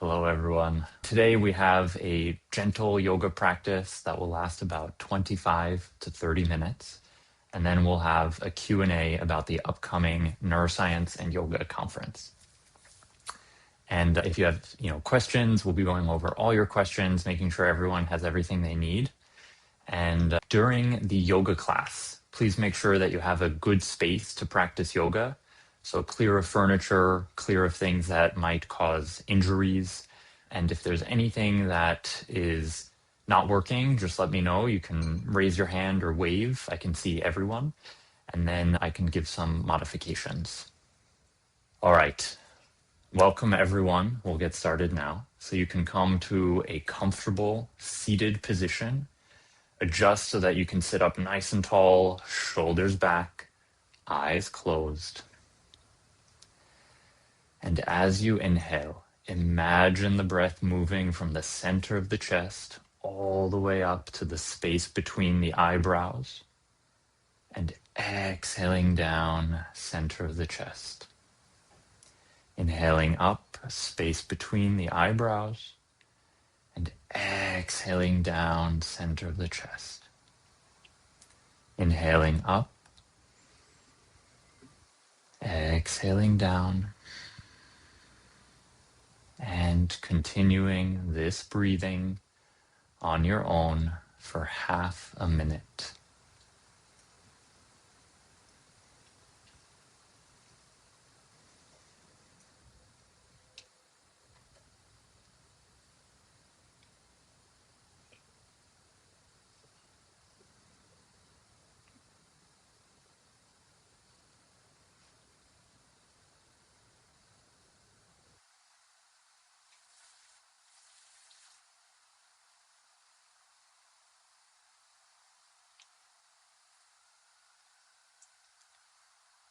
Hello, everyone. Today we have a gentle yoga practice that will last about 25 to 30 minutes. And then we'll have a Q&A about the upcoming Neuroscience and Yoga Conference. And if you have questions, we'll be going over all your questions, making sure everyone has everything they need. And during the yoga class, please make sure that you have a good space to practice yoga. So clear of furniture, clear of things that might cause injuries. And if there's anything that is not working, just let me know. You can raise your hand or wave. I can see everyone. And then I can give some modifications. All right. Welcome, everyone. We'll get started now. So you can come to a comfortable seated position. Adjust so that you can sit up nice and tall, shoulders back, eyes closed. And as you inhale, imagine the breath moving from the center of the chest all the way up to the space between the eyebrows. And exhaling down, center of the chest. Inhaling up, space between the eyebrows. And exhaling down, center of the chest. Inhaling up. Exhaling down. And continuing this breathing on your own for half a minute.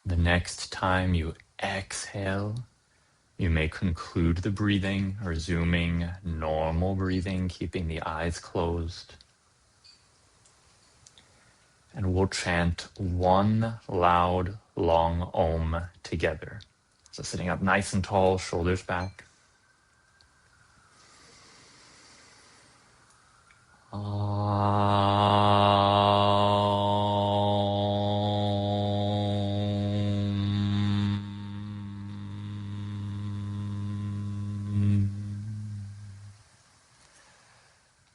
The next time you exhale, you may conclude the breathing, resuming normal breathing, keeping the eyes closed. And we'll chant one loud, long Om together. So sitting up nice and tall, shoulders back.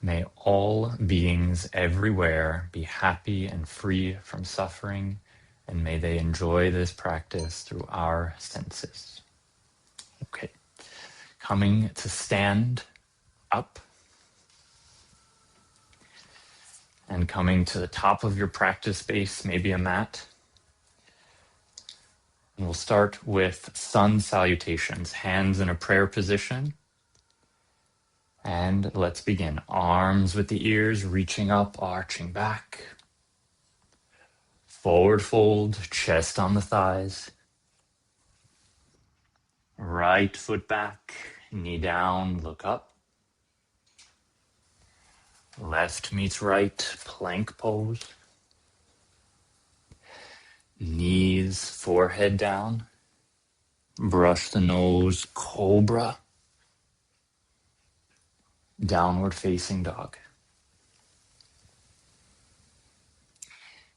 May all beings everywhere be happy and free from suffering, and may they enjoy this practice through our senses. Okay, coming to stand up and coming to the top of your practice space, maybe a mat. And we'll start with sun salutations, hands in a prayer position. And let's begin. Arms with the ears, reaching up, arching back. Forward fold, chest on the thighs. Right foot back, knee down, look up. Left meets right, plank pose. Knees, forehead down. Brush the nose, Cobra. Downward facing dog.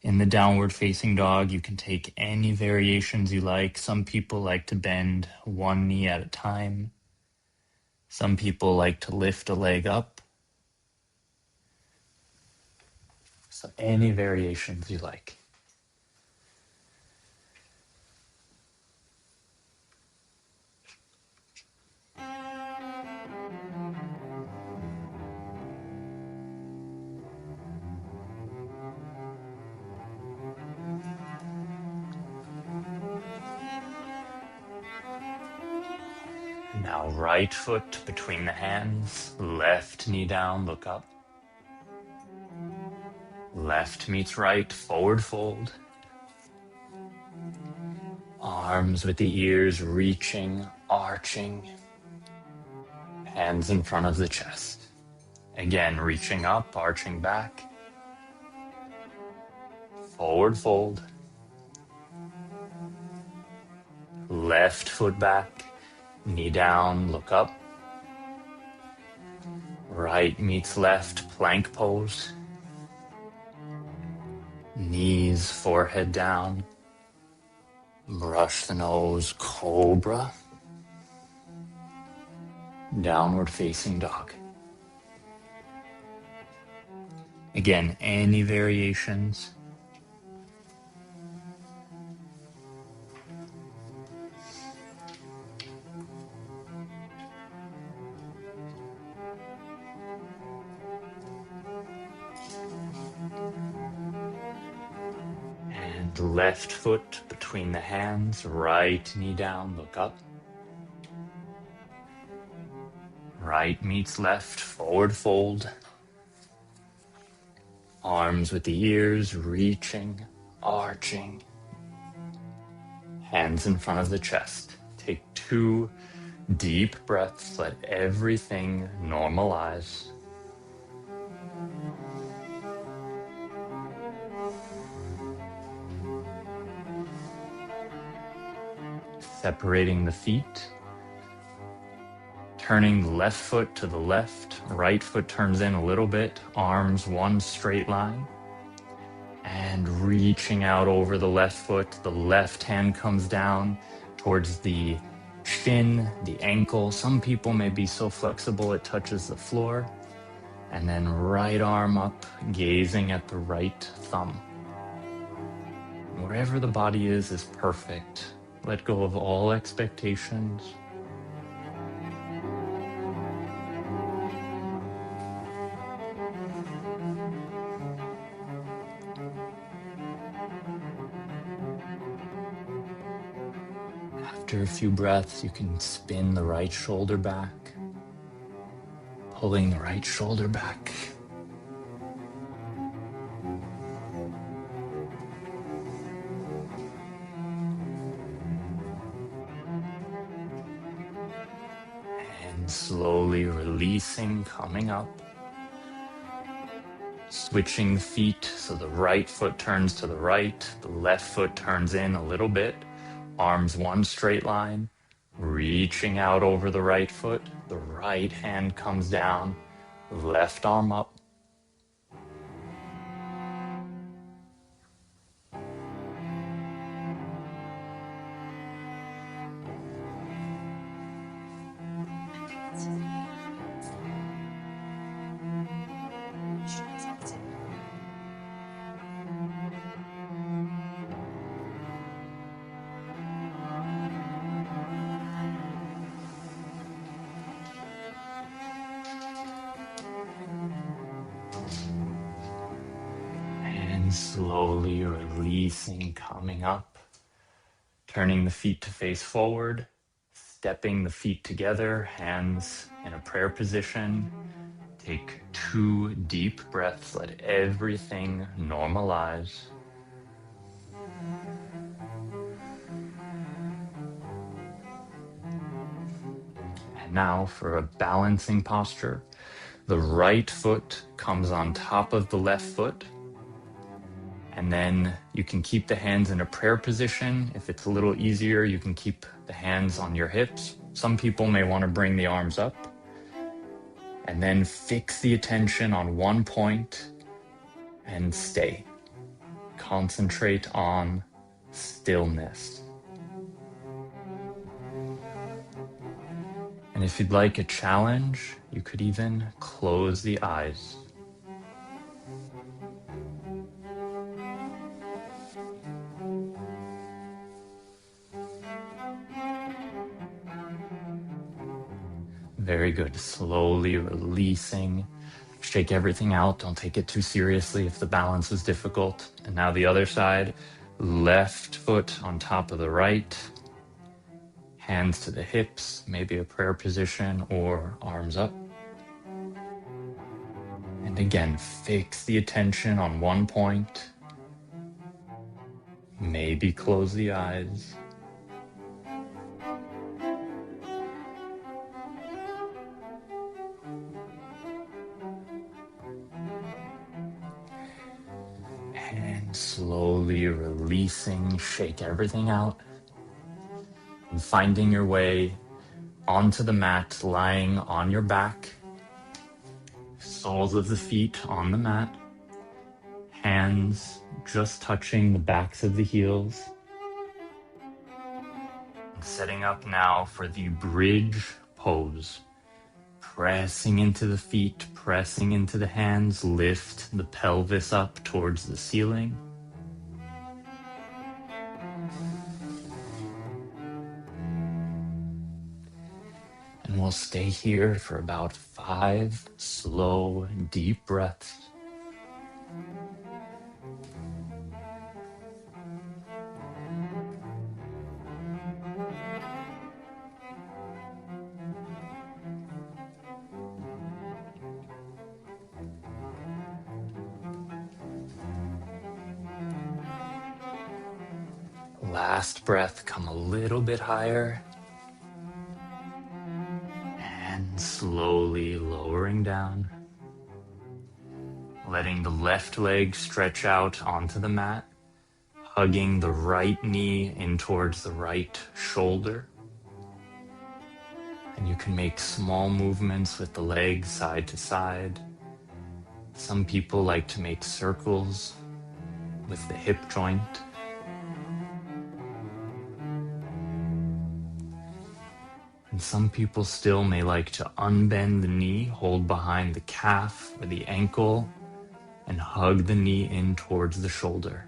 In the downward facing dog, you can take any variations you like. Some people like to bend one knee at a time. Some people like to lift a leg up. So any variations you like. Now right foot between the hands, left knee down, look up. Left meets right, forward fold. Arms with the ears, reaching, arching. Hands in front of the chest. Again, reaching up, arching back. Forward fold. Left foot back, knee down, look up. Right meets left, plank pose. Knees, forehead down. Brush the nose, Cobra. Downward facing dog. Again, any variations. And left foot between the hands, right knee down, look up. Right meets left, forward fold. Arms with the ears, reaching, arching. Hands in front of the chest. Take 2 deep breaths, let everything normalize. Separating the feet. Turning the left foot to the left, right foot turns in a little bit, arms one straight line. And reaching out over the left foot, the left hand comes down towards the shin, the ankle. Some people may be so flexible it touches the floor. And then right arm up, gazing at the right thumb. Wherever the body is perfect. Let go of all expectations. After a few breaths, you can spin the right shoulder back, pulling the right shoulder back. And slowly releasing, coming up. Switching the feet so the right foot turns to the right, the left foot turns in a little bit. Arms one straight line, reaching out over the right foot. The right hand comes down, left arm up. And slowly releasing, coming up, turning the feet to face forward, stepping the feet together, hands in a prayer position. Take 2 deep breaths, let everything normalize. And now for a balancing posture. The right foot comes on top of the left foot. And then you can keep the hands in a prayer position. If it's a little easier, you can keep the hands on your hips. Some people may want to bring the arms up. And then fix the attention on one point and stay. Concentrate on stillness. And if you'd like a challenge, you could even close the eyes. Very good. Slowly releasing. Shake everything out. Don't take it too seriously if the balance is difficult. And now the other side. Left foot on top of the right. Hands to the hips, maybe a prayer position or arms up. And again, fix the attention on one point. Maybe close the eyes. And slowly releasing, shake everything out. And finding your way onto the mat, lying on your back. Soles of the feet on the mat. Hands just touching the backs of the heels. And setting up now for the bridge pose. Pressing into the feet, pressing into the hands, lift the pelvis up towards the ceiling. And we'll stay here for about 5 slow, deep breaths. Last breath, come a little bit higher. And slowly lowering down. Letting the left leg stretch out onto the mat. Hugging the right knee in towards the right shoulder. And you can make small movements with the legs side to side. Some people like to make circles with the hip joint. And some people still may like to unbend the knee, hold behind the calf or the ankle, and hug the knee in towards the shoulder.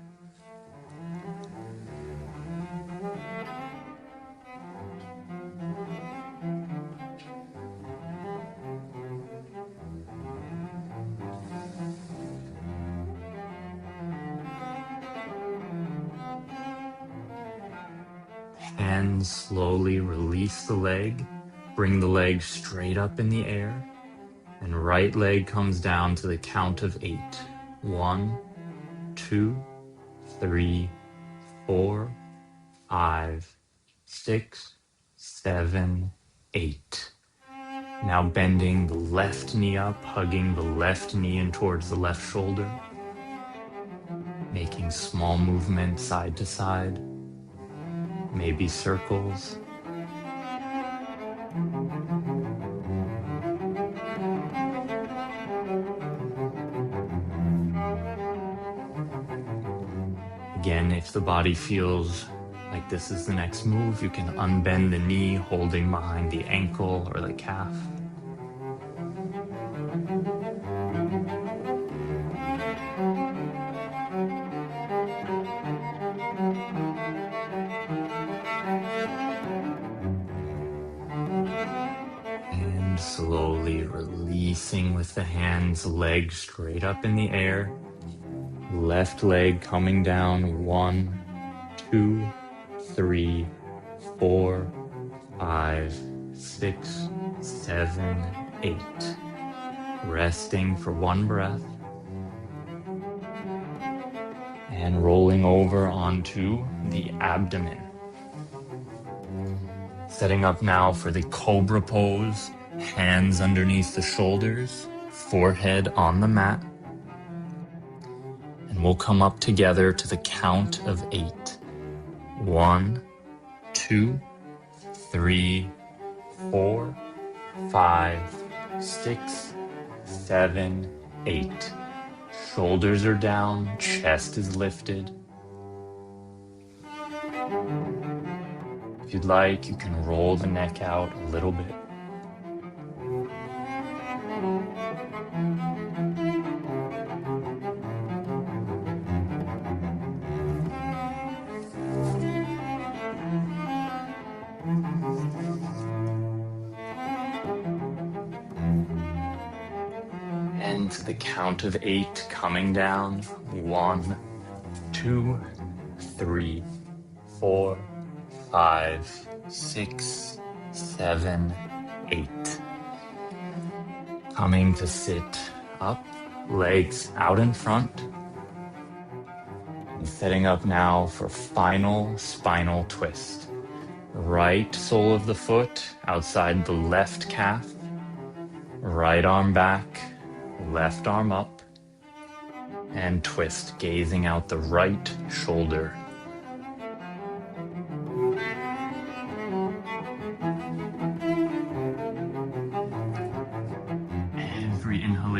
Hands slowly release the leg, bring the leg straight up in the air, and right leg comes down to the count of 8. 1, 2, 3, 4, 5, 6, 7, 8. Now bending the left knee up, hugging the left knee in towards the left shoulder, making small movements side to side. Maybe circles. Again, if the body feels like this is the next move, you can unbend the knee, holding behind the ankle or the calf. Slowly releasing with the hands, legs straight up in the air. Left leg coming down. 1, 2, 3, 4, 5, 6, 7, 8. Resting for 1 breath. And rolling over onto the abdomen. Setting up now for the Cobra pose. Hands underneath the shoulders, forehead on the mat. And we'll come up together to the count of 8. 1, 2, 3, 4, 5, 6, 7, 8. Shoulders are down, chest is lifted. If you'd like, you can roll the neck out a little bit. And to the count of 8, coming down. 1, 2, 3, 4, 5, 6, 7, 8. Coming to sit up, legs out in front. And setting up now for final spinal twist. Right sole of the foot outside the left calf. Right arm back, left arm up. And twist, gazing out the right shoulder.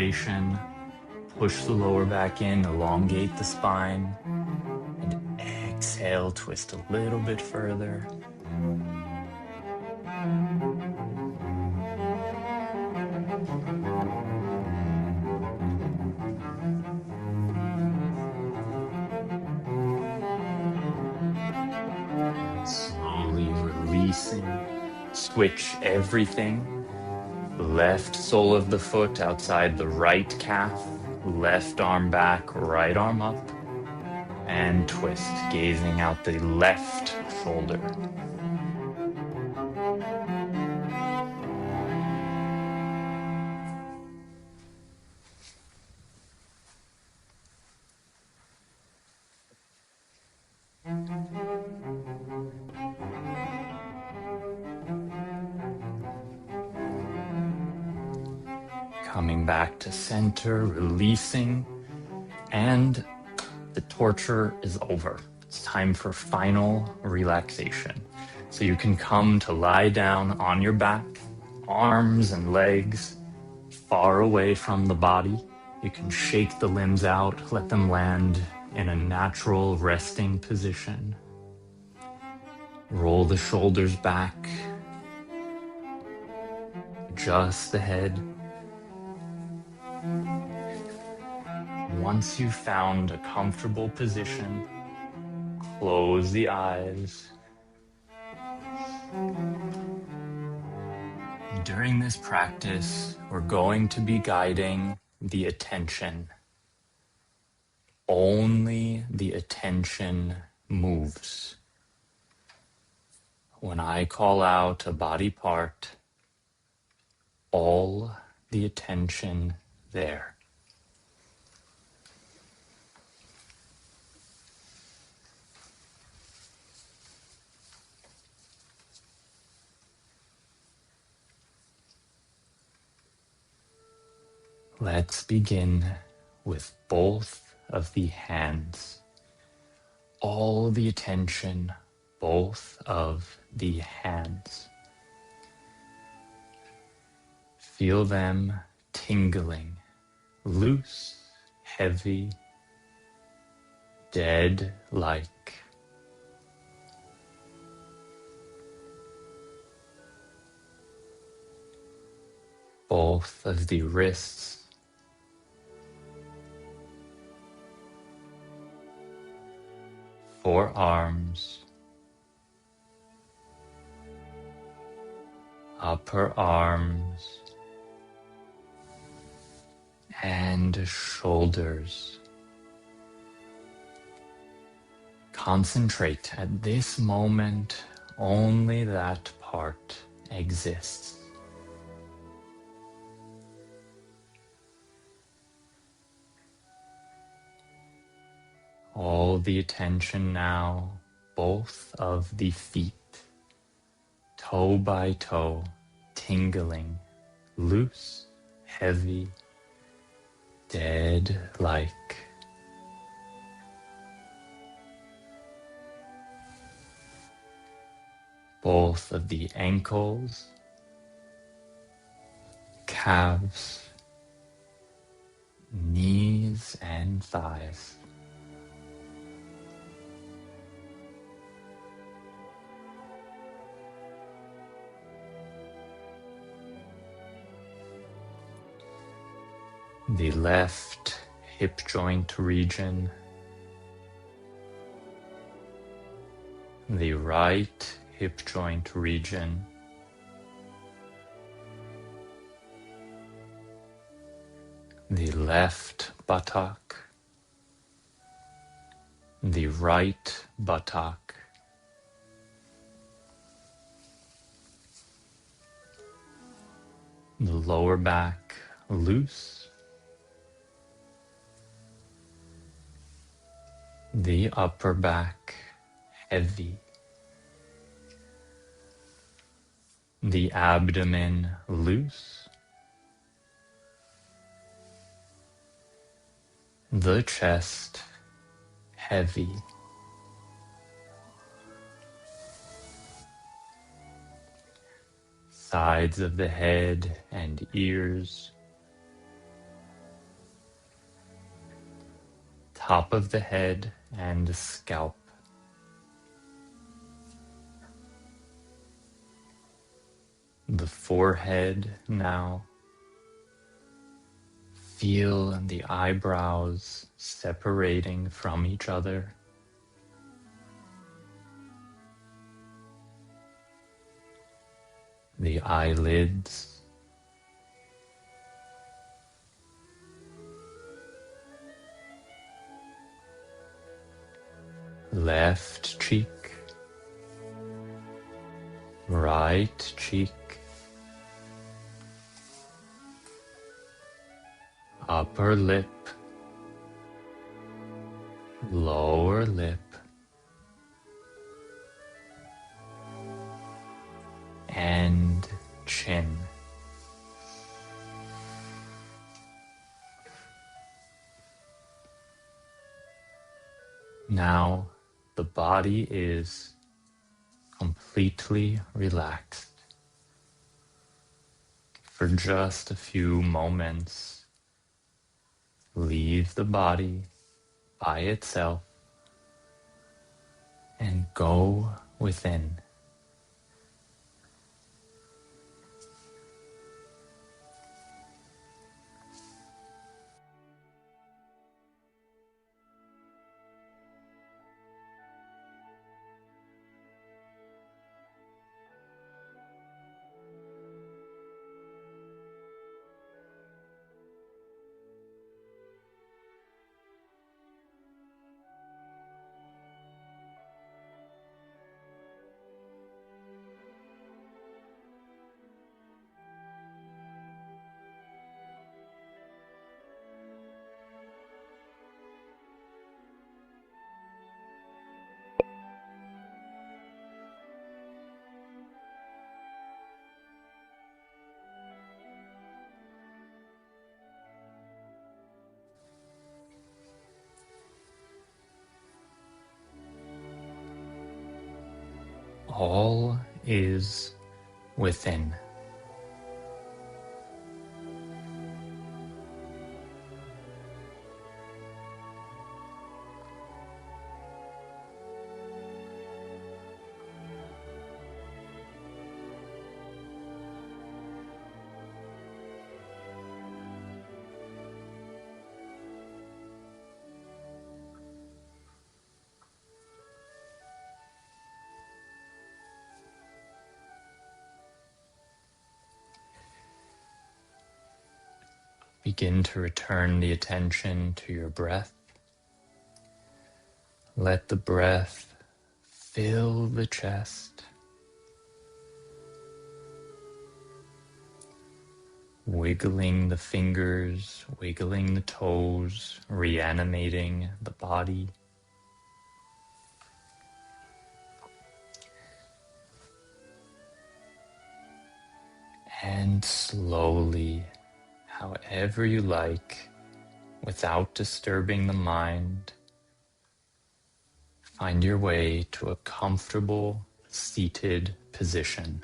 inspiration, push the lower back in, elongate the spine, and exhale, twist a little bit further. Slowly releasing. Switch everything. Left sole of the foot outside the right calf. Left arm back, right arm up. And twist, gazing out the left shoulder. Coming back to center, releasing, and the torture is over. It's time for final relaxation. So you can come to lie down on your back, arms and legs far away from the body. You can shake the limbs out, let them land in a natural resting position. Roll the shoulders back, adjust the head. Once you've found a comfortable position, close the eyes. During this practice, we're going to be guiding the attention. Only the attention moves. When I call out a body part, all the attention there. Let's begin with both of the hands. All the attention, both of the hands. Feel them tingling, loose, heavy, dead-like. Both of the wrists, forearms, upper arms, and shoulders. Concentrate at this moment, only that part exists. All the attention now, both of the feet, toe by toe, tingling, loose, heavy, dead-like. Both of the ankles, calves, knees, and thighs. The left hip joint region, the right hip joint region, the left buttock, the right buttock, the lower back loose, the upper back heavy, the abdomen loose, the chest heavy, sides of the head and ears top of the head and scalp. The forehead now. Feel the eyebrows separating from each other. The eyelids. Left cheek. Right cheek. Upper lip. Lower lip. And chin. Now the body is completely relaxed. For just a few moments, leave the body by itself and go within. All is within. Begin to return the attention to your breath. Let the breath fill the chest, wiggling the fingers, wiggling the toes, reanimating the body. And slowly, however you like, without disturbing the mind, find your way to a comfortable seated position.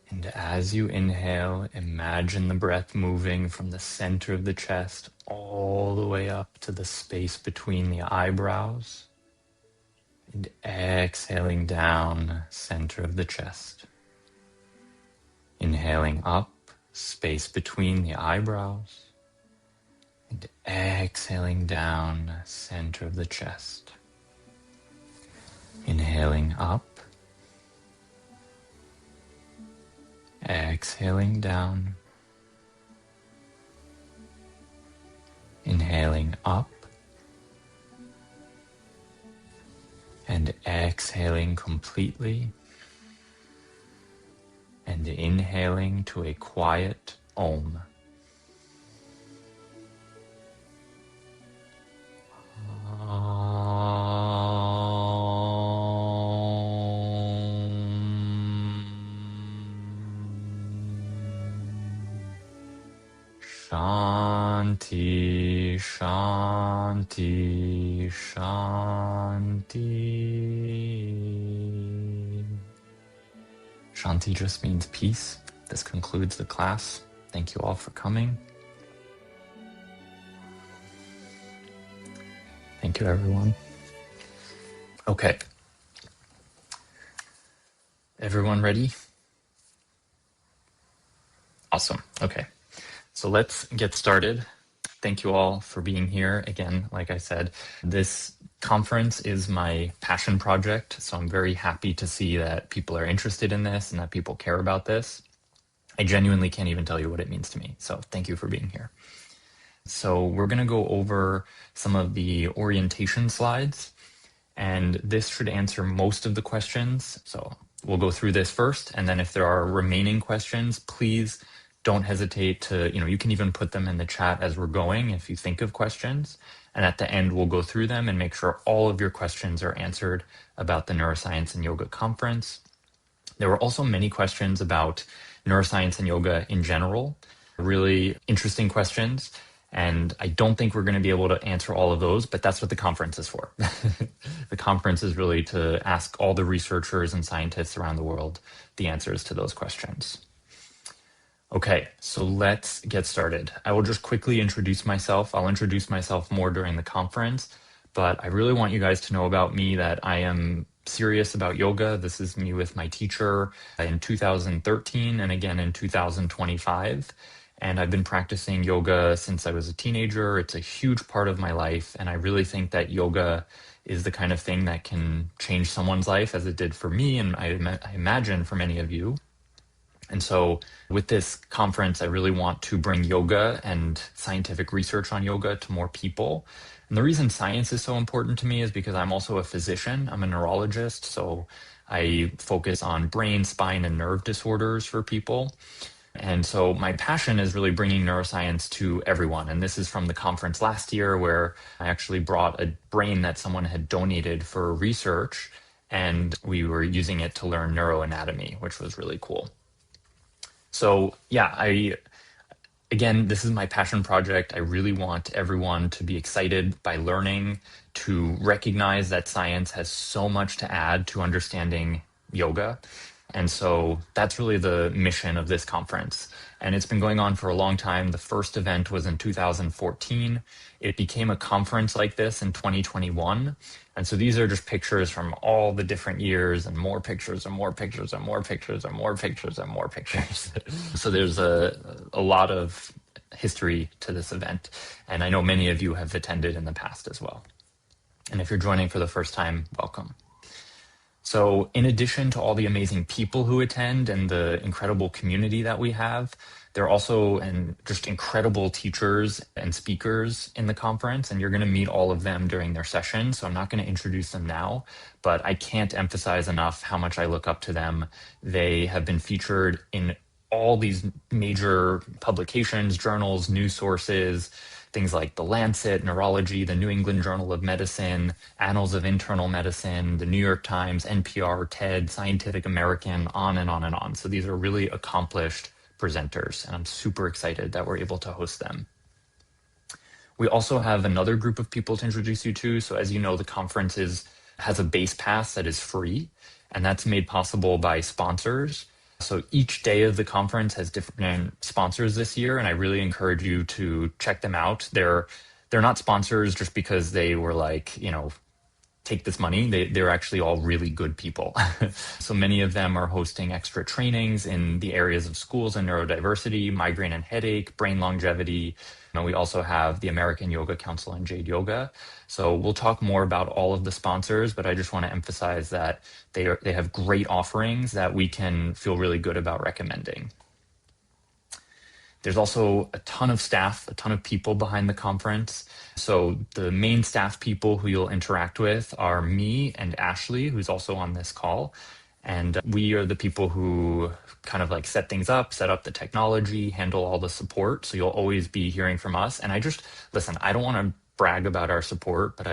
And as you inhale, imagine the breath moving from the center of the chest all the way up to the space between the eyebrows. And exhaling down, center of the chest. Inhaling up, space between the eyebrows. And exhaling down, center of the chest. Inhaling up. Exhaling down. Inhaling up. And exhaling completely. And inhaling to a quiet Om. Shanti, Shanti. Shanti, Shanti. Shanti just means peace. This concludes the class. Thank you all for coming. Thank you, everyone. Okay. Everyone ready? Awesome. Okay. So let's get started. Thank you all for being here. Again, like I said, this conference is my passion project. So I'm very happy to see that people are interested in this and that people care about this. I genuinely can't even tell you what it means to me. So thank you for being here. So we're going to go over some of the orientation slides, and this should answer most of the questions. So we'll go through this first, and then if there are remaining questions, please don't hesitate to, you can even put them in the chat as we're going if you think of questions. And at the end, we'll go through them and make sure all of your questions are answered about the Neuroscience and Yoga Conference. There were also many questions about neuroscience and yoga in general, really interesting questions. And I don't think we're going to be able to answer all of those, but that's what the conference is for. The conference is really to ask all the researchers and scientists around the world the answers to those questions. Okay, so let's get started. I will just quickly introduce myself. I'll introduce myself more during the conference, but I really want you guys to know about me that I am serious about yoga. This is me with my teacher in 2013 and again in 2025. And I've been practicing yoga since I was a teenager. It's a huge part of my life. And I really think that yoga is the kind of thing that can change someone's life as it did for me. And I imagine for many of you. And so with this conference, I really want to bring yoga and scientific research on yoga to more people. And the reason science is so important to me is because I'm also a physician. I'm a neurologist. So I focus on brain, spine, and nerve disorders for people. And so my passion is really bringing neuroscience to everyone. And this is from the conference last year where I actually brought a brain that someone had donated for research, and we were using it to learn neuroanatomy, which was really cool. So yeah, again, this is my passion project. I really want everyone to be excited by learning, to recognize that science has so much to add to understanding yoga. And so that's really the mission of this conference. And it's been going on for a long time. The first event was in 2014. It became a conference like this in 2021. And so these are just pictures from all the different years, and more pictures and more pictures and more pictures and more pictures and more pictures. So there's a lot of history to this event. And I know many of you have attended in the past as well. And if you're joining for the first time, welcome. So in addition to all the amazing people who attend and the incredible community that we have, there are also just incredible teachers and speakers in the conference, and you're going to meet all of them during their session. So I'm not going to introduce them now, but I can't emphasize enough how much I look up to them. They have been featured in all these major publications, journals, news sources, things like The Lancet, Neurology, the New England Journal of Medicine, Annals of Internal Medicine, the New York Times, NPR, TED, Scientific American, on and on and on. So these are really accomplished presenters, and I'm super excited that we're able to host them. We also have another group of people to introduce you to. So as you know, the conference has a base pass that is free, and that's made possible by sponsors. So each day of the conference has different sponsors this year, and I really encourage you to check them out. They're not sponsors just because they were like, take this money. They're actually all really good people. So many of them are hosting extra trainings in the areas of schools and neurodiversity, migraine and headache, brain longevity. And we also have the American Yoga Council and Jade Yoga. So we'll talk more about all of the sponsors, but I just want to emphasize that they have great offerings that we can feel really good about recommending. There's also a ton of staff, a ton of people behind the conference. So the main staff people who you'll interact with are me and Ashley, who's also on this call. And we are the people who kind of like set things up, set up the technology, handle all the support. So you'll always be hearing from us. And I don't want to brag about our support, but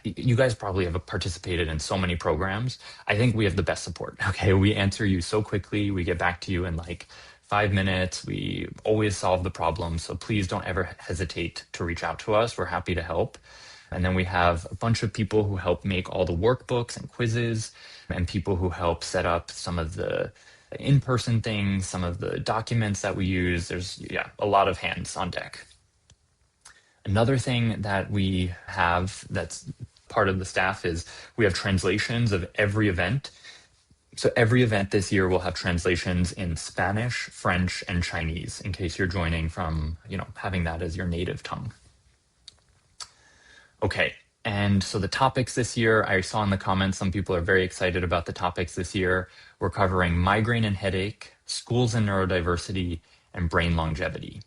you guys probably have participated in so many programs. I think we have the best support. Okay. We answer you so quickly. We get back to you in like 5 minutes. We always solve the problem. So please don't ever hesitate to reach out to us. We're happy to help. And then we have a bunch of people who help make all the workbooks and quizzes, and people who help set up some of the in-person things, some of the documents that we use. There's a lot of hands on deck. Another thing that we have that's part of the staff is we have translations of every event. So every event this year will have translations in Spanish, French, and Chinese, in case you're joining from, having that as your native tongue. Okay, and so the topics this year, I saw in the comments, some people are very excited about the topics this year. We're covering migraine and headache, schools and neurodiversity, and brain longevity.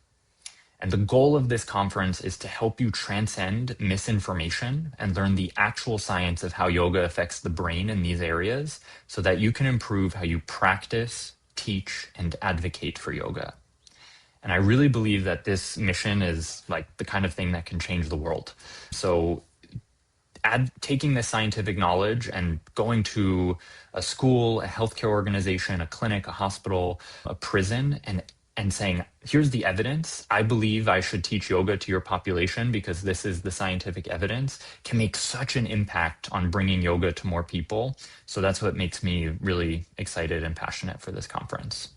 And the goal of this conference is to help you transcend misinformation and learn the actual science of how yoga affects the brain in these areas so that you can improve how you practice, teach, and advocate for yoga. And I really believe that this mission is like the kind of thing that can change the world. So taking this scientific knowledge and going to a school, a healthcare organization, a clinic, a hospital, a prison, and saying, here's the evidence. I believe I should teach yoga to your population because this is the scientific evidence, can make such an impact on bringing yoga to more people. So that's what makes me really excited and passionate for this conference.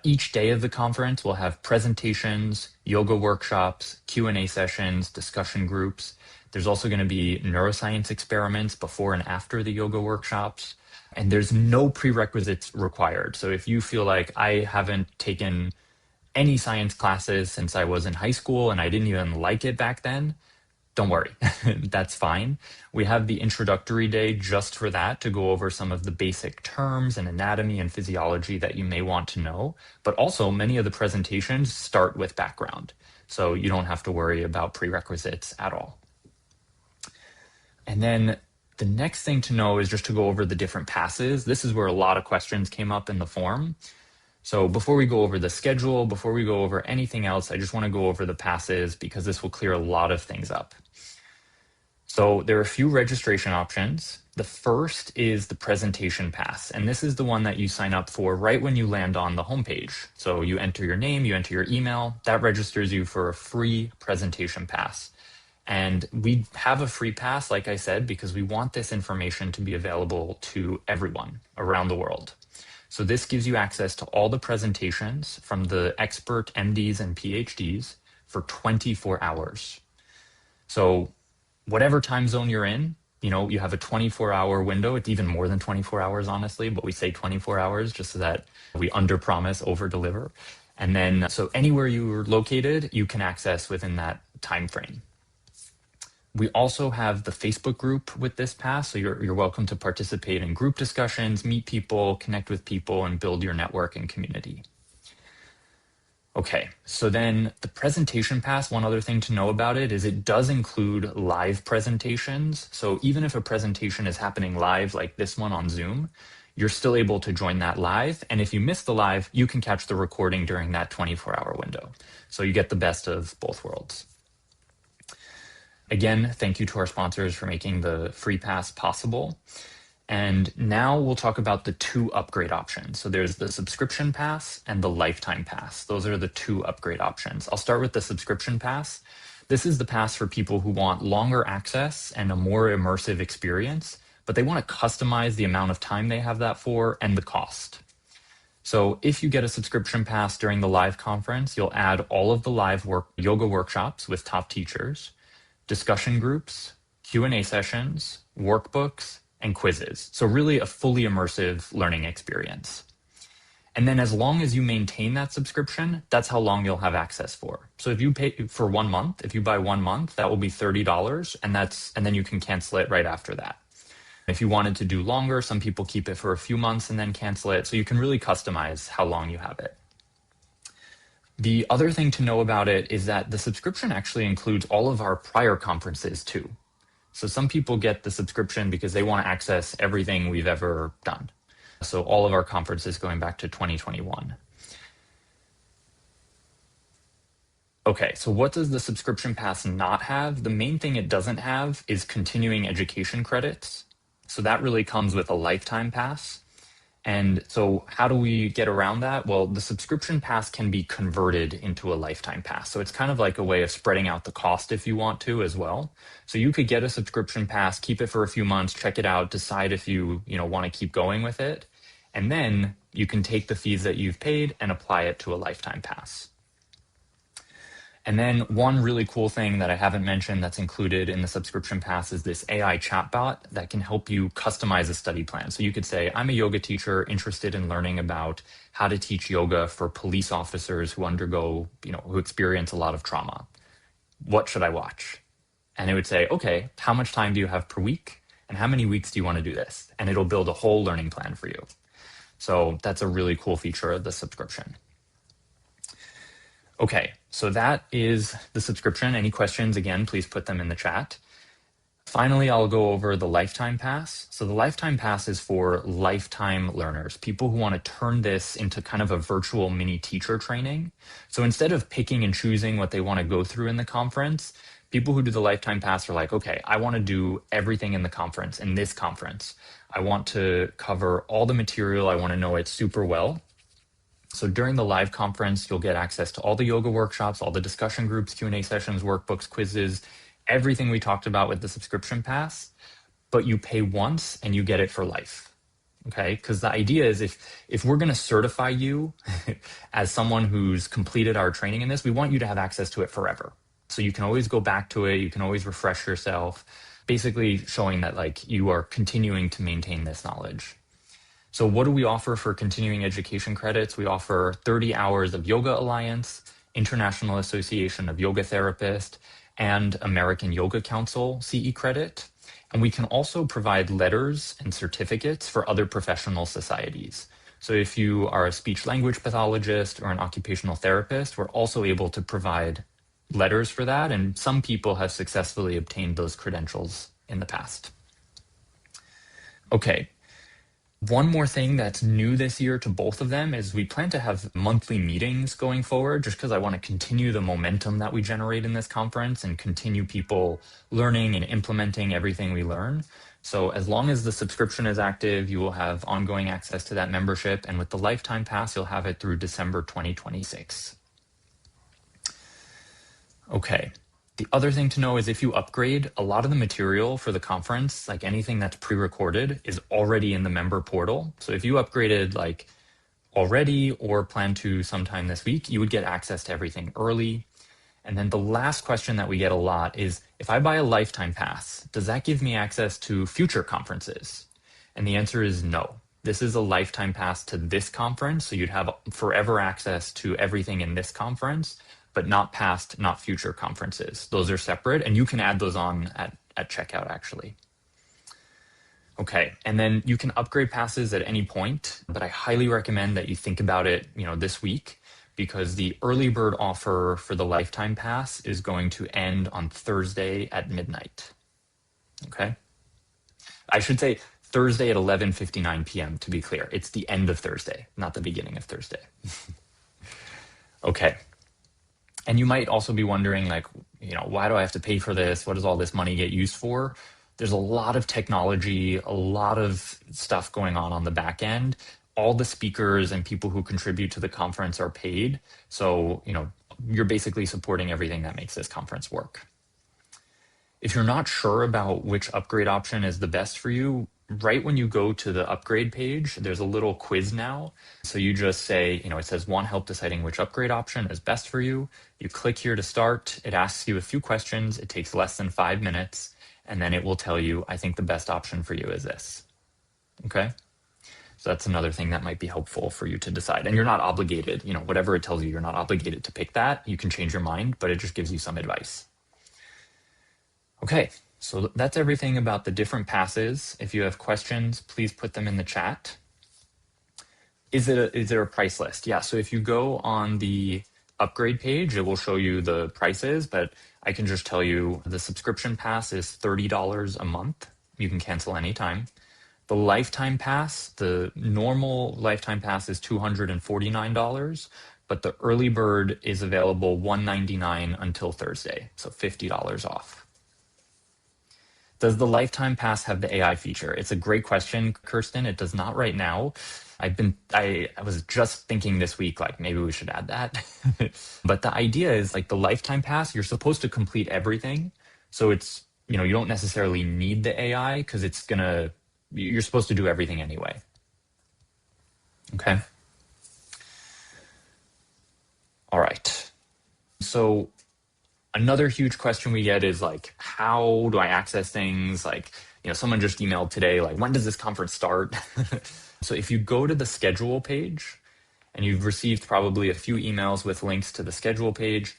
Each day of the conference will have presentations, yoga workshops, Q&A sessions, discussion groups. There's also going to be neuroscience experiments before and after the yoga workshops. And there's no prerequisites required. So if you feel like I haven't taken any science classes since I was in high school and I didn't even like it back then, don't worry, that's fine. We have the introductory day just for that, to go over some of the basic terms and anatomy and physiology that you may want to know. But also many of the presentations start with background. So you don't have to worry about prerequisites at all. And then the next thing to know is just to go over the different passes. This is where a lot of questions came up in the forum. So before we go over the schedule, before we go over anything else, I just want to go over the passes because this will clear a lot of things up. So there are a few registration options. The first is the presentation pass, and this is the one that you sign up for right when you land on the homepage. So you enter your name, you enter your email, that registers you for a free presentation pass. And we have a free pass, like I said, because we want this information to be available to everyone around the world. So this gives you access to all the presentations from the expert MDs and PhDs for 24 hours. So whatever time zone you're in, you have a 24-hour window. It's even more than 24 hours, honestly, but we say 24 hours just so that we under-promise, over-deliver. And then, so anywhere you're located, you can access within that time frame. We also have the Facebook group with this pass, so you're welcome to participate in group discussions, meet people, connect with people, and build your network and community. Okay, so then the presentation pass, one other thing to know about it is it does include live presentations. So even if a presentation is happening live, like this one on Zoom, you're still able to join that live. And if you miss the live, you can catch the recording during that 24-hour window. So you get the best of both worlds. Again, thank you to our sponsors for making the free pass possible. And now we'll talk about the two upgrade options. So there's the subscription pass and the lifetime pass. Those are the two upgrade options. I'll start with the subscription pass. This is the pass for people who want longer access and a more immersive experience, but they want to customize the amount of time they have that for and the cost. So if you get a subscription pass during the live conference, you'll add all of the live yoga workshops with top teachers, discussion groups, Q&A sessions, workbooks, and quizzes. So really a fully immersive learning experience. And then as long as you maintain that subscription, that's how long you'll have access for. So if you pay for 1 month, if you buy 1 month, that will be $30, and then you can cancel it right after that. If you wanted to do longer, some people keep it for a few months and then cancel it. So you can really customize how long you have it. The other thing to know about it is that the subscription actually includes all of our prior conferences too. So some people get the subscription because they want to access everything we've ever done. So all of our conferences going back to 2021. Okay, so what does the subscription pass not have? The main thing it doesn't have is continuing education credits. So that really comes with a lifetime pass. And so how do we get around that? Well, the subscription pass can be converted into a lifetime pass. So it's kind of like a way of spreading out the cost if you want to as well. So you could get a subscription pass, keep it for a few months, check it out, decide if you want to keep going with it. And then you can take the fees that you've paid and apply it to a lifetime pass. And then one really cool thing that I haven't mentioned that's included in the subscription pass is this AI chatbot that can help you customize a study plan. So you could say, I'm a yoga teacher interested in learning about how to teach yoga for police officers who undergo, who experience a lot of trauma. What should I watch? And it would say, okay, how much time do you have per week? And how many weeks do you want to do this? And it'll build a whole learning plan for you. So that's a really cool feature of the subscription. Okay, so that is the subscription. Any questions, again, please put them in the chat. Finally, I'll go over the lifetime pass. So the lifetime pass is for lifetime learners, people who want to turn this into kind of a virtual mini teacher training. So instead of picking and choosing what they want to go through in the conference, people who do the lifetime pass are like, okay, I want to do everything in the conference, in this conference. I want to cover all the material. I want to know it super well. So during the live conference, you'll get access to all the yoga workshops, all the discussion groups, Q&A sessions, workbooks, quizzes, everything we talked about with the subscription pass, but you pay once and you get it for life. Okay, because the idea is if we're going to certify you as someone who's completed our training in this, we want you to have access to it forever. So you can always go back to it. You can always refresh yourself, basically showing that like you are continuing to maintain this knowledge. So what do we offer for continuing education credits? We offer 30 hours of Yoga Alliance, International Association of Yoga Therapists, and American Yoga Council CE credit. And we can also provide letters and certificates for other professional societies. So if you are a speech language pathologist or an occupational therapist, we're also able to provide letters for that. And some people have successfully obtained those credentials in the past. Okay. One more thing that's new this year to both of them is we plan to have monthly meetings going forward, just because I want to continue the momentum that we generate in this conference and continue people learning and implementing everything we learn. So as long as the subscription is active, you will have ongoing access to that membership. And with the lifetime pass, you'll have it through December 2026. Okay. The other thing to know is if you upgrade, a lot of the material for the conference, like anything that's pre-recorded, is already in the member portal. So if you upgraded like already or plan to sometime this week, you would get access to everything early. And then the last question that we get a lot is, if I buy a lifetime pass, does that give me access to future conferences? And the answer is no. This is a lifetime pass to this conference, so you'd have forever access to everything in this conference, but not past, not future conferences. Those are separate, and you can add those on at checkout, actually. Okay, and then you can upgrade passes at any point, but I highly recommend that you think about it, this week, because the early bird offer for the lifetime pass is going to end on Thursday at midnight. Okay, I should say Thursday at 11:59 p.m. to be clear. It's the end of Thursday, not the beginning of Thursday. Okay. And you might also be wondering, like, why do I have to pay for this? What does all this money get used for? There's a lot of technology, a lot of stuff going on the back end. All the speakers and people who contribute to the conference are paid. So, you're basically supporting everything that makes this conference work. If you're not sure about which upgrade option is the best for you, right when you go to the upgrade page, there's a little quiz now. So you just say, it says want help deciding which upgrade option is best for you. You click here to start. It asks you a few questions. It takes less than 5 minutes. And then it will tell you, I think the best option for you is this. Okay. So that's another thing that might be helpful for you to decide. And you're not obligated, whatever it tells you, you're not obligated to pick that. You can change your mind, but it just gives you some advice. Okay. So that's everything about the different passes. If you have questions, please put them in the chat. Is there a price list? Yeah, so if you go on the upgrade page, it will show you the prices, but I can just tell you the subscription pass is $30 a month. You can cancel anytime. The lifetime pass, the normal lifetime pass is $249, but the early bird is available $199 until Thursday, so $50 off. Does the lifetime pass have the AI feature? It's a great question, Kirsten. It does not right now. I was just thinking this week, like maybe we should add that. But the idea is like the lifetime pass, you're supposed to complete everything. So it's, you know, you don't necessarily need the AI because you're supposed to do everything anyway. Okay. All right. So another huge question we get is like, how do I access things? Like, you know, someone just emailed today, like, when does this conference start? So if you go to the schedule page, and you've received probably a few emails with links to the schedule page,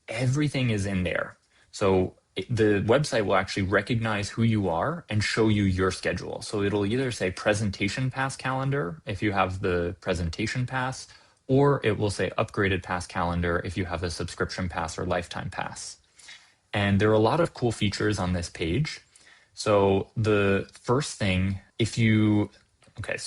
everything is in there. So the website will actually recognize who you are and show you your schedule. So it'll either say presentation pass calendar if you have the presentation pass, or it will say upgraded pass calendar if you have a subscription pass or lifetime pass. And there are a lot of cool features on this page. So the first thing, so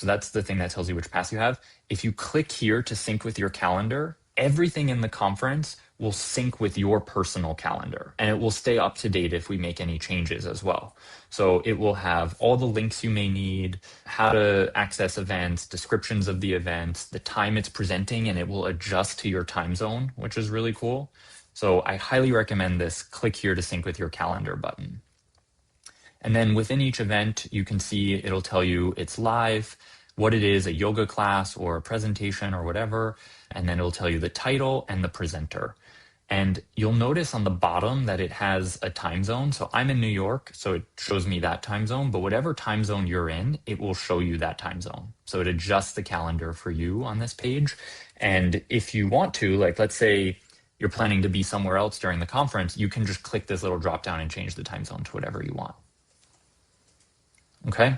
that's the thing that tells you which pass you have. If you click here to sync with your calendar, everything in the conference will sync with your personal calendar, and it will stay up to date if we make any changes as well. So it will have all the links you may need, how to access events, descriptions of the events, the time it's presenting, and it will adjust to your time zone, which is really cool. So I highly recommend this click here to sync with your calendar button. And then within each event, you can see it'll tell you it's live, what it is, a yoga class or a presentation or whatever, and then it'll tell you the title and the presenter. And you'll notice on the bottom that it has a time zone. So I'm in New York, so it shows me that time zone, but whatever time zone you're in, it will show you that time zone. So it adjusts the calendar for you on this page. And if you want to, like, let's say you're planning to be somewhere else during the conference, you can just click this little drop down and change the time zone to whatever you want. Okay,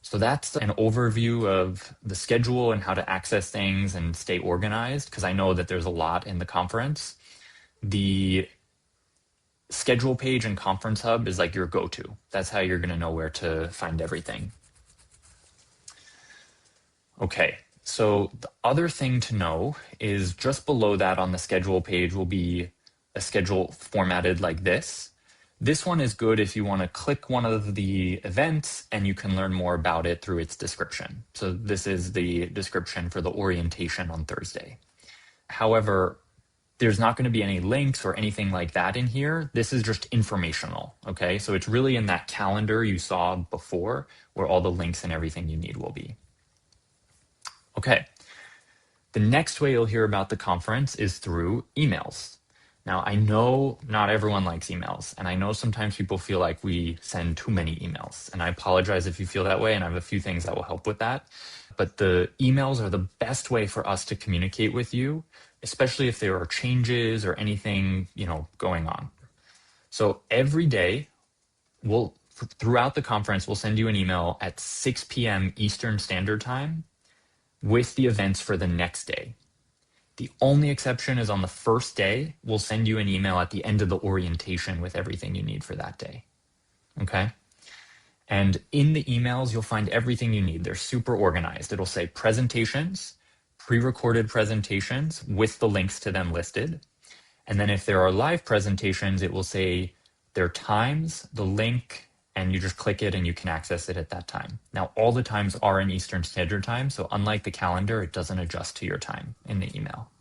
so that's an overview of the schedule and how to access things and stay organized, because I know that there's a lot in the conference. The schedule page and Conference Hub is like your go-to. That's how you're going to know where to find everything. Okay, so the other thing to know is just below that on the schedule page will be a schedule formatted like this. This one is good if you want to click one of the events and you can learn more about it through its description. So this is the description for the orientation on Thursday. However, there's not going to be any links or anything like that in here. This is just informational, okay? So it's really in that calendar you saw before where all the links and everything you need will be. Okay, the next way you'll hear about the conference is through emails. Now, I know not everyone likes emails, and I know sometimes people feel like we send too many emails, and I apologize if you feel that way, and I have a few things that will help with that. But the emails are the best way for us to communicate with you, especially if there are changes or anything, going on. So every day, throughout the conference, we'll send you an email at 6 p.m. Eastern Standard Time with the events for the next day. The only exception is on the first day, we'll send you an email at the end of the orientation with everything you need for that day. Okay? And in the emails, you'll find everything you need. They're super organized. It'll say presentations, pre-recorded presentations with the links to them listed. And then if there are live presentations, it will say their times, the link, and you just click it and you can access it at that time. Now, all the times are in Eastern Standard Time, so unlike the calendar, it doesn't adjust to your time in the email.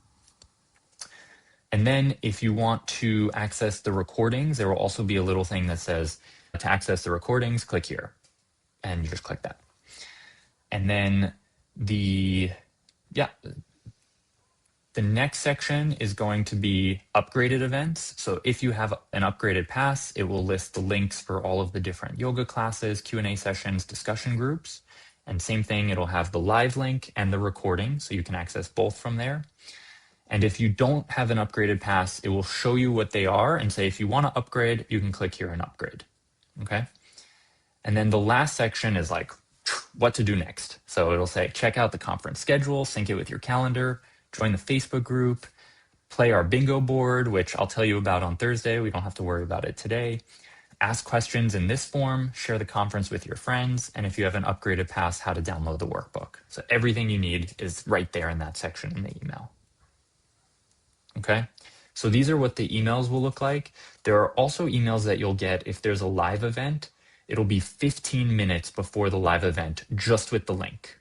And then if you want to access the recordings, there will also be a little thing that says, to access the recordings, click here. And you just click that. And then the next section is going to be upgraded events. So if you have an upgraded pass, it will list the links for all of the different yoga classes, Q&A sessions, discussion groups. And same thing, it'll have the live link and the recording, so you can access both from there. And if you don't have an upgraded pass, it will show you what they are and say, if you want to upgrade, you can click here and upgrade. Okay. And then the last section is like what to do next. So it'll say, check out the conference schedule, sync it with your calendar, join the Facebook group, play our bingo board, which I'll tell you about on Thursday. We don't have to worry about it today. Ask questions in this form, share the conference with your friends, and if you have an upgraded pass, how to download the workbook. So everything you need is right there in that section in the email. Okay, So these are what the emails will look like. There are also emails that you'll get if there's a live event. It'll be 15 minutes before the live event, just with the link.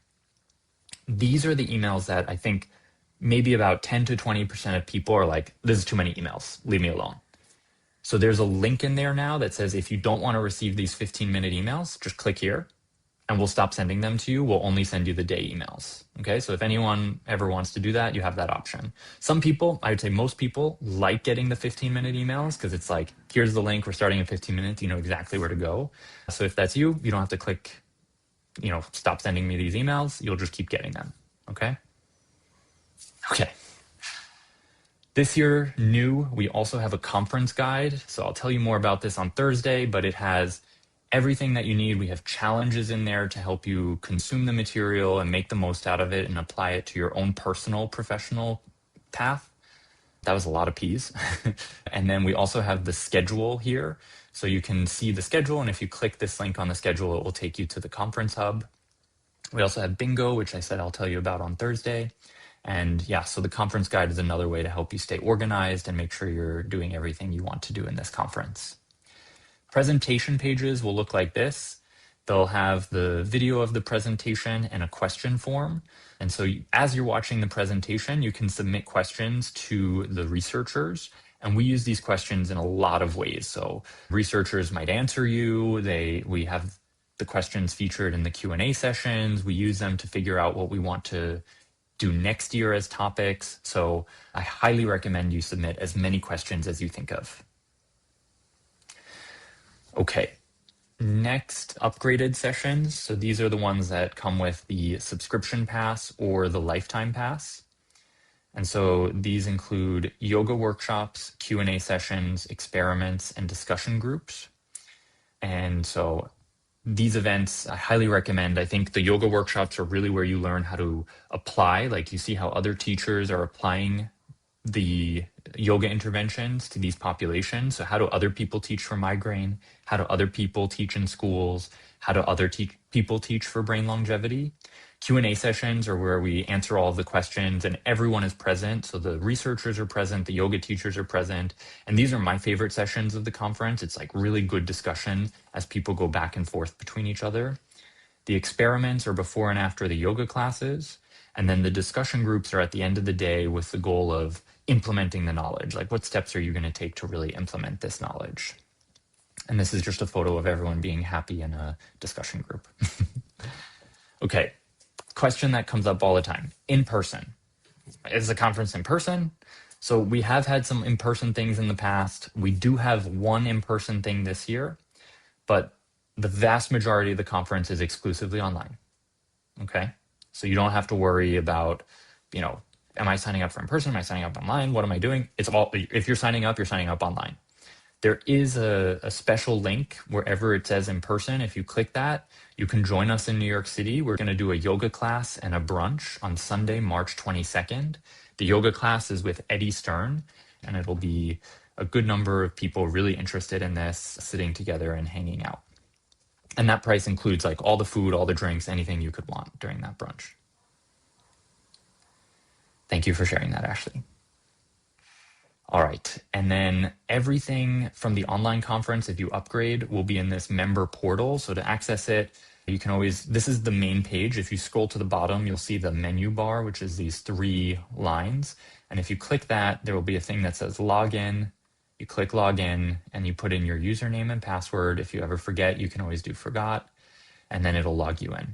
These are the emails that I think maybe about 10 to 20% of people are like, this is too many emails, leave me alone. So there's a link in there now that says if you don't want to receive these 15-minute emails, just click here and we'll stop sending them to you. We'll only send you the day emails. Okay, so if anyone ever wants to do that, you have that option. Some people, I would say most people, like getting the 15-minute emails because it's like, here's the link, we're starting in 15 minutes, you know exactly where to go. So if that's you, you don't have to click, stop sending me these emails. You'll just keep getting them. Okay. Okay. This year, new, we also have a conference guide. So I'll tell you more about this on Thursday, but it has everything that you need. We have challenges in there to help you consume the material and make the most out of it and apply it to your own personal professional path. That was a lot of P's. And then we also have the schedule here. So you can see the schedule. And if you click this link on the schedule, it will take you to the conference hub. We also have bingo, which I said I'll tell you about on Thursday. And yeah, so the conference guide is another way to help you stay organized and make sure you're doing everything you want to do in this conference. Presentation pages will look like this. They'll have the video of the presentation and a question form. And so as you're watching the presentation, you can submit questions to the researchers. And we use these questions in a lot of ways. So researchers might answer you. We have the questions featured in the Q&A sessions. We use them to figure out what we want to do next year as topics. So I highly recommend you submit as many questions as you think of. Okay, next, upgraded sessions. So these are the ones that come with the subscription pass or the lifetime pass. And so these include yoga workshops, Q&A sessions, experiments, and discussion groups. And so these events, I highly recommend. I think the yoga workshops are really where you learn how to apply, like you see how other teachers are applying the yoga interventions to these populations. So how do other people teach for migraine? How do other people teach in schools? How do other people teach for brain longevity? Q&A sessions are where we answer all of the questions and everyone is present. So the researchers are present, the yoga teachers are present. And these are my favorite sessions of the conference. It's like really good discussion as people go back and forth between each other. The experiments are before and after the yoga classes. And then the discussion groups are at the end of the day with the goal of implementing the knowledge. Like, what steps are you going to take to really implement this knowledge? And this is just a photo of everyone being happy in a discussion group. Okay, question that comes up all the time. In person. Is the conference in person? So we have had some in-person things in the past. We do have one in-person thing this year, but the vast majority of the conference is exclusively online. Okay, so you don't have to worry about, am I signing up for in person? Am I signing up online? What am I doing? It's all, if you're signing up online. There is a special link wherever it says in person. If you click that, you can join us in New York City. We're going to do a yoga class and a brunch on Sunday, March 22nd. The yoga class is with Eddie Stern, and it'll be a good number of people really interested in this, sitting together and hanging out. And that price includes like all the food, all the drinks, anything you could want during that brunch. Thank you for sharing that, Ashley. All right. And then everything from the online conference, if you upgrade, will be in this member portal. So to access it, you can always, this is the main page. If you scroll to the bottom, you'll see the menu bar, which is these 3 lines. And if you click that, there will be a thing that says login. You click login and you put in your username and password. If you ever forget, you can always do forgot, and then it'll log you in.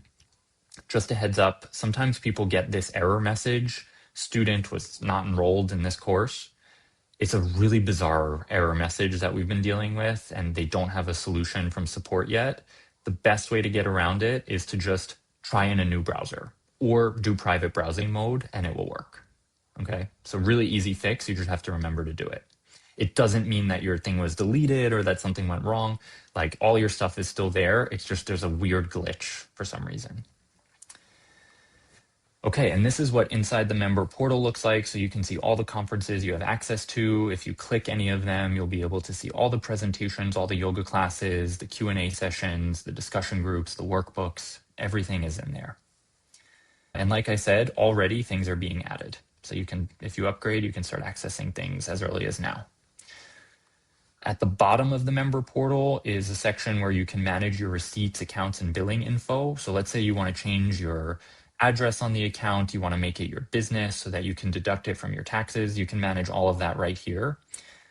Just a heads up, sometimes people get this error message, student was not enrolled in this course. It's a really bizarre error message that we've been dealing with, and they don't have a solution from support yet. The best way to get around it is to just try in a new browser or do private browsing mode and it will work. Okay, so really easy fix. You just have to remember to do it. It doesn't mean that your thing was deleted or that something went wrong. Like, all your stuff is still there. It's just there's a weird glitch for some reason. Okay, and this is what inside the member portal looks like. So you can see all the conferences you have access to. If you click any of them, you'll be able to see all the presentations, all the yoga classes, the Q&A sessions, the discussion groups, the workbooks. Everything is in there. And like I said, already things are being added. So you can, if you upgrade, you can start accessing things as early as now. At the bottom of the member portal is a section where you can manage your receipts, accounts, and billing info. So let's say you want to change your address on the account, you want to make it your business so that you can deduct it from your taxes. You can manage all of that right here.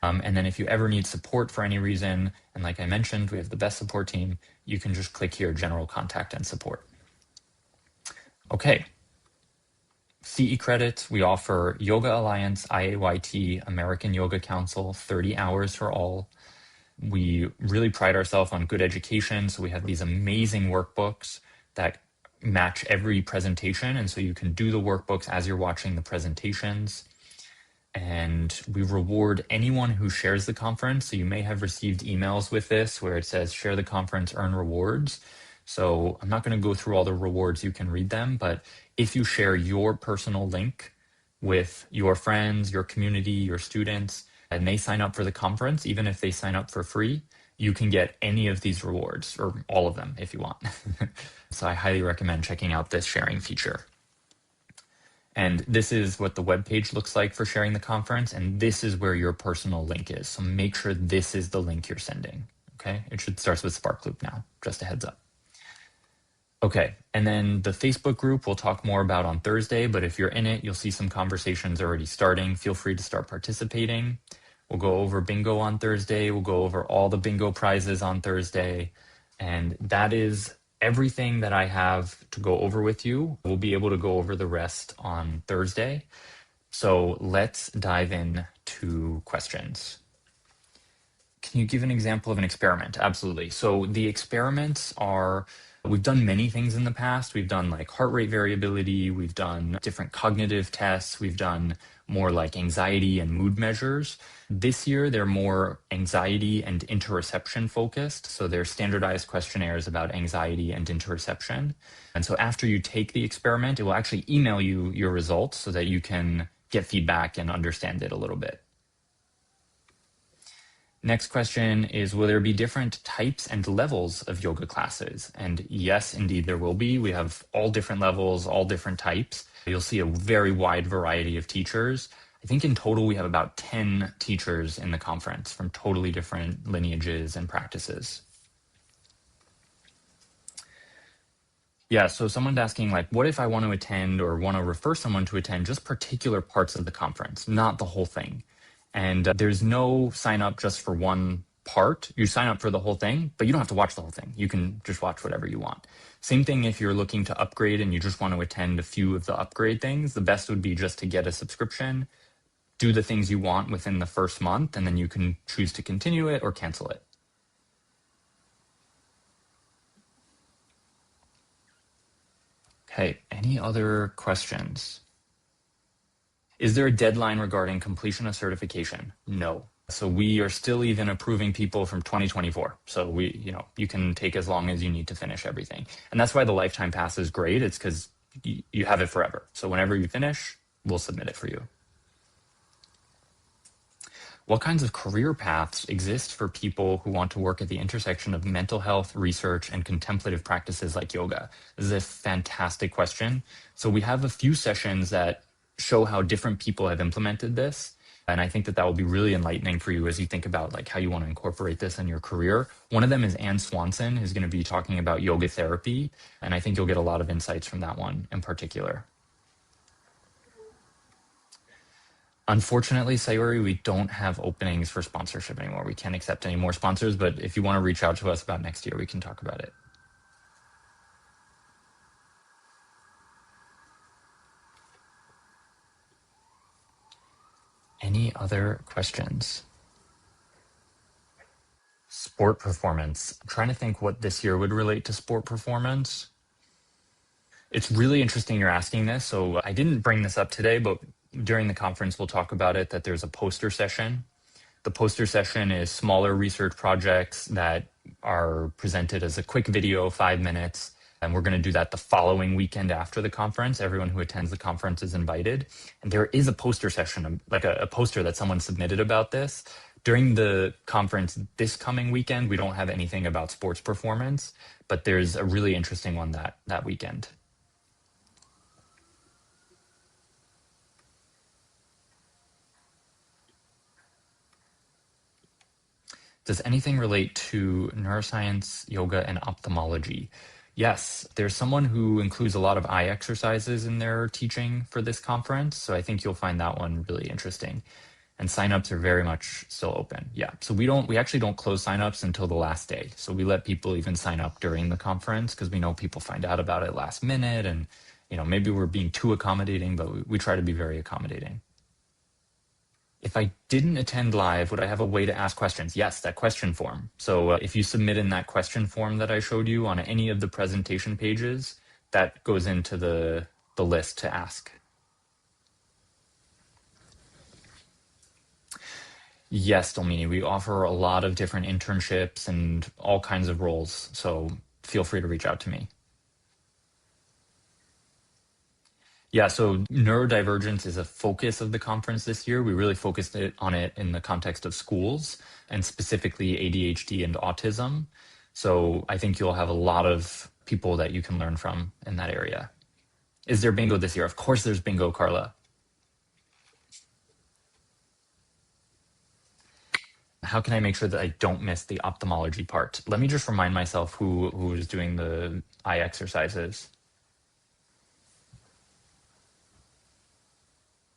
And then if you ever need support for any reason, and like I mentioned, we have the best support team, you can just click here, General Contact and Support. Okay. CE credits, we offer Yoga Alliance, IAYT, American Yoga Council, 30 hours for all. We really pride ourselves on good education, so we have these amazing workbooks that match every presentation, and so you can do the workbooks as you're watching the presentations. And we reward anyone who shares the conference. So you may have received emails with this where it says share the conference, earn rewards. So I'm not going to go through all the rewards, you can read them, but if you share your personal link with your friends, your community, your students, and they sign up for the conference, even if they sign up for free, you can get any of these rewards, or all of them if you want. So I highly recommend checking out this sharing feature. And this is what the webpage looks like for sharing the conference, and this is where your personal link is. So make sure this is the link you're sending, okay? It should start with Sparkloop now, just a heads up. Okay, and then the Facebook group we'll talk more about on Thursday, but if you're in it, you'll see some conversations already starting. Feel free to start participating. We'll go over bingo on Thursday. We'll go over all the bingo prizes on Thursday. And that is everything that I have to go over with you. We'll be able to go over the rest on Thursday. So let's dive in to questions. Can you give an example of an experiment? Absolutely. So the experiments are, we've done many things in the past. We've done like heart rate variability. We've done different cognitive tests. We've done more like anxiety and mood measures. This year, they're more anxiety and interoception focused. So they're standardized questionnaires about anxiety and interoception. And so after you take the experiment, it will actually email you your results so that you can get feedback and understand it a little bit. Next question is, will there be different types and levels of yoga classes? And yes, indeed, there will be. We have all different levels, all different types. You'll see a very wide variety of teachers. I think in total, we have about 10 teachers in the conference from totally different lineages and practices. Yeah, so someone's asking, like, what if I want to attend or want to refer someone to attend just particular parts of the conference, not the whole thing? And there's no sign up just for one part. You sign up for the whole thing, but you don't have to watch the whole thing. You can just watch whatever you want. Same thing if you're looking to upgrade and you just want to attend a few of the upgrade things. The best would be just to get a subscription, do the things you want within the first month, and then you can choose to continue it or cancel it. Okay, any other questions? Is there a deadline regarding completion of certification? No. So we are still even approving people from 2024. So you can take as long as you need to finish everything. And that's why the lifetime pass is great. It's because you have it forever. So whenever you finish, we'll submit it for you. What kinds of career paths exist for people who want to work at the intersection of mental health, research, and contemplative practices like yoga? This is a fantastic question. So we have a few sessions that show how different people have implemented this. And I think that will be really enlightening for you as you think about like how you want to incorporate this in your career. One of them is Ann Swanson, who's going to be talking about yoga therapy. And I think you'll get a lot of insights from that one in particular. Unfortunately, Sayuri, we don't have openings for sponsorship anymore. We can't accept any more sponsors, but if you want to reach out to us about next year, we can talk about it. Any other questions? Sport performance. I'm trying to think what this year would relate to sport performance. It's really interesting you're asking this. So I didn't bring this up today, but during the conference, we'll talk about it, that there's a poster session. The poster session is smaller research projects that are presented as a quick video, 5 minutes. And we're going to do that the following weekend after the conference. Everyone who attends the conference is invited. And there is a poster session, like a poster that someone submitted about this. During the conference this coming weekend, we don't have anything about sports performance, but there's a really interesting one that weekend. Does anything relate to neuroscience, yoga, and ophthalmology? Yes, there's someone who includes a lot of eye exercises in their teaching for this conference, so I think you'll find that one really interesting. And signups are very much still open. Yeah. So we actually don't close signups until the last day. So we let people even sign up during the conference because we know people find out about it last minute and maybe we're being too accommodating, but we try to be very accommodating. If I didn't attend live, would I have a way to ask questions? Yes, that question form. So if you submit in that question form that I showed you on any of the presentation pages, that goes into the list to ask. Yes, Dolmini, we offer a lot of different internships and all kinds of roles, so feel free to reach out to me. Yeah, so neurodivergence is a focus of the conference this year. We really focused on it in the context of schools and specifically ADHD and autism. So I think you'll have a lot of people that you can learn from in that area. Is there bingo this year? Of course there's bingo, Carla. How can I make sure that I don't miss the ophthalmology part? Let me just remind myself who is doing the eye exercises.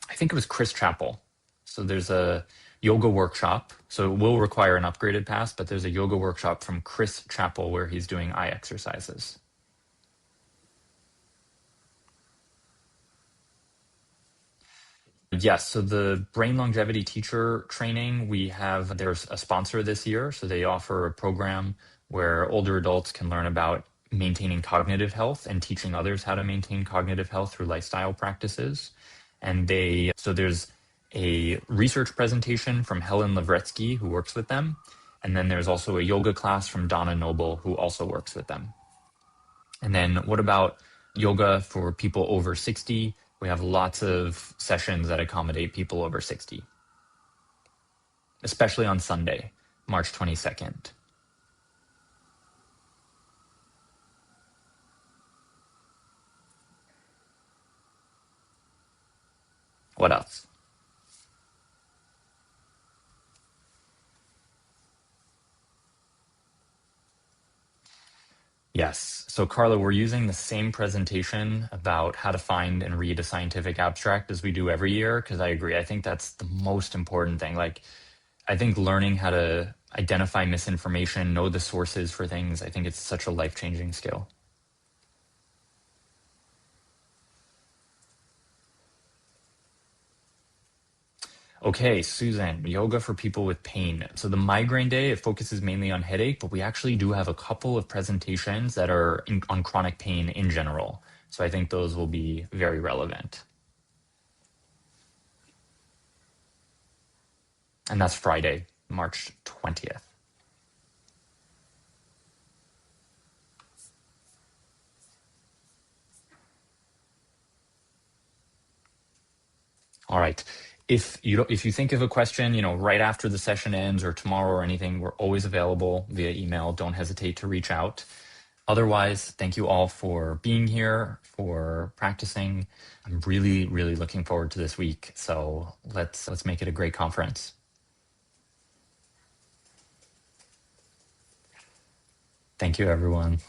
I think it was Chris Chappell. So there's a yoga workshop. So it will require an upgraded pass, but there's a yoga workshop from Chris Chappell where he's doing eye exercises. Yes, so the brain longevity teacher training, there's a sponsor this year. So they offer a program where older adults can learn about maintaining cognitive health and teaching others how to maintain cognitive health through lifestyle practices. So there's a research presentation from Helen Lavretsky, who works with them. And then there's also a yoga class from Donna Noble, who also works with them. And then what about yoga for people over 60? We have lots of sessions that accommodate people over 60, especially on Sunday, March 22nd. What else? Yes. So, Carla, we're using the same presentation about how to find and read a scientific abstract as we do every year, because I agree. I think that's the most important thing. Like, I think learning how to identify misinformation, know the sources for things, I think it's such a life-changing skill. Okay, Susan, yoga for people with pain. So the migraine day, it focuses mainly on headache, but we actually do have a couple of presentations that are on chronic pain in general. So I think those will be very relevant. And that's Friday, March 20th. All right. If you think of a question, right after the session ends or tomorrow or anything, we're always available via email. Don't hesitate to reach out. Otherwise, thank you all for being here, for practicing. I'm really, really looking forward to this week. So let's make it a great conference. Thank you, everyone.